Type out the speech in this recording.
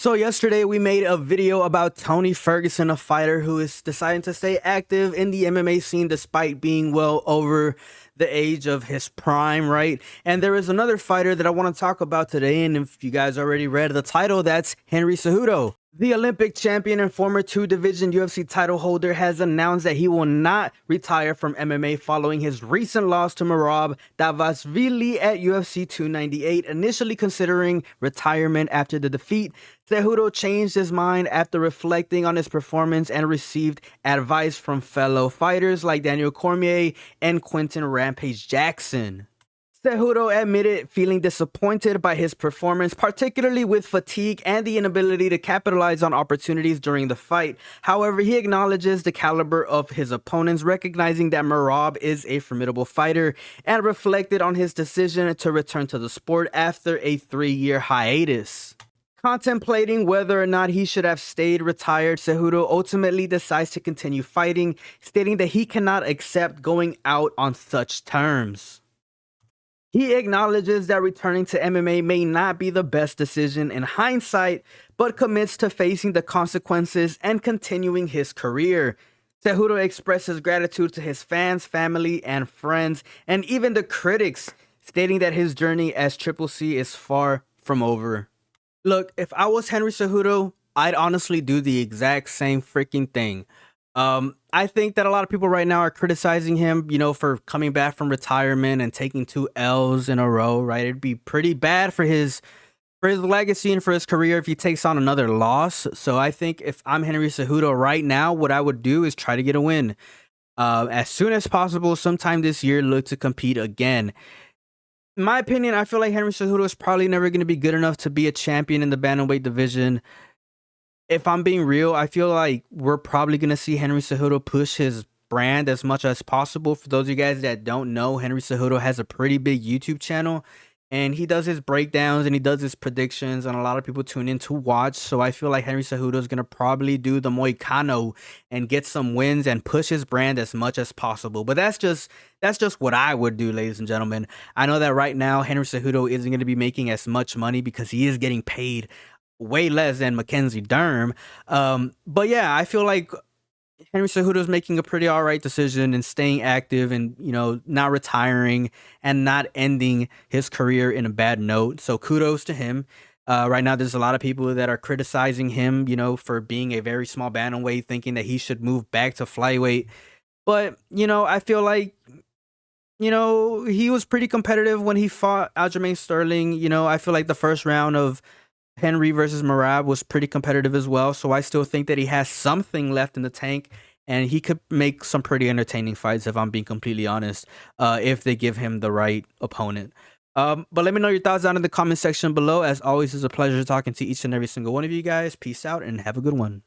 So yesterday we made a video about Tony Ferguson, a fighter who is deciding to stay active in the MMA scene despite being well over the age of his prime, right? And there is another fighter that I want to talk about today, and if you guys already read the title, that's Henry Cejudo. The Olympic champion and former two-division UFC title holder has announced that he will not retire from MMA following his recent loss to Merab Dvalishvili at UFC 298, initially considering retirement after the defeat. Cejudo changed his mind after reflecting on his performance and received advice from fellow fighters like Daniel Cormier and Quentin Rampage Jackson. Cejudo admitted feeling disappointed by his performance, particularly with fatigue and the inability to capitalize on opportunities during the fight. However, he acknowledges the caliber of his opponents, recognizing that Merab is a formidable fighter, and reflected on his decision to return to the sport after a 3-year hiatus. Contemplating whether or not he should have stayed retired, Cejudo ultimately decides to continue fighting, stating that he cannot accept going out on such terms. He acknowledges that returning to MMA may not be the best decision in hindsight, but commits to facing the consequences and continuing his career. Cejudo expresses gratitude to his fans, family, and friends, and even the critics, stating that his journey as Triple C is far from over. Look, if I was Henry Cejudo, I'd honestly do the exact same freaking thing. I think that a lot of people right now are criticizing him, for coming back from retirement and taking 2 L's in a row, right? It'd be pretty bad for his legacy and for his career if he takes on another loss. So I think if I'm Henry Cejudo right now, what I would do is try to get a win. As soon as possible, sometime this year, look to compete again. In my opinion, I feel like Henry Cejudo is probably never going to be good enough to be a champion in the bantamweight division. If I'm being real, I feel like we're probably going to see Henry Cejudo push his brand as much as possible. For those of you guys that don't know, Henry Cejudo has a pretty big YouTube channel, and he does his breakdowns and he does his predictions, and a lot of people tune in to watch. So I feel like Henry Cejudo is going to probably do the Moicano and get some wins and push his brand as much as possible. But that's just what I would do, ladies and gentlemen. I know that right now Henry Cejudo isn't going to be making as much money because he is getting paid way less than Mackenzie Dern. But yeah, I feel like Henry Cejudo is making a pretty all right decision and staying active and, not retiring and not ending his career in a bad note. So kudos to him. Right now, there's a lot of people that are criticizing him, for being a very small bantamweight, thinking that he should move back to flyweight. But, I feel like, he was pretty competitive when he fought Aljamain Sterling. I feel like the first round of Henry versus Merab was pretty competitive as well, so I still think that he has something left in the tank, and he could make some pretty entertaining fights, if I'm being completely honest, if they give him the right opponent. But let me know your thoughts down in the comment section below. As always, it's a pleasure talking to each and every single one of you guys. Peace out and have a good one.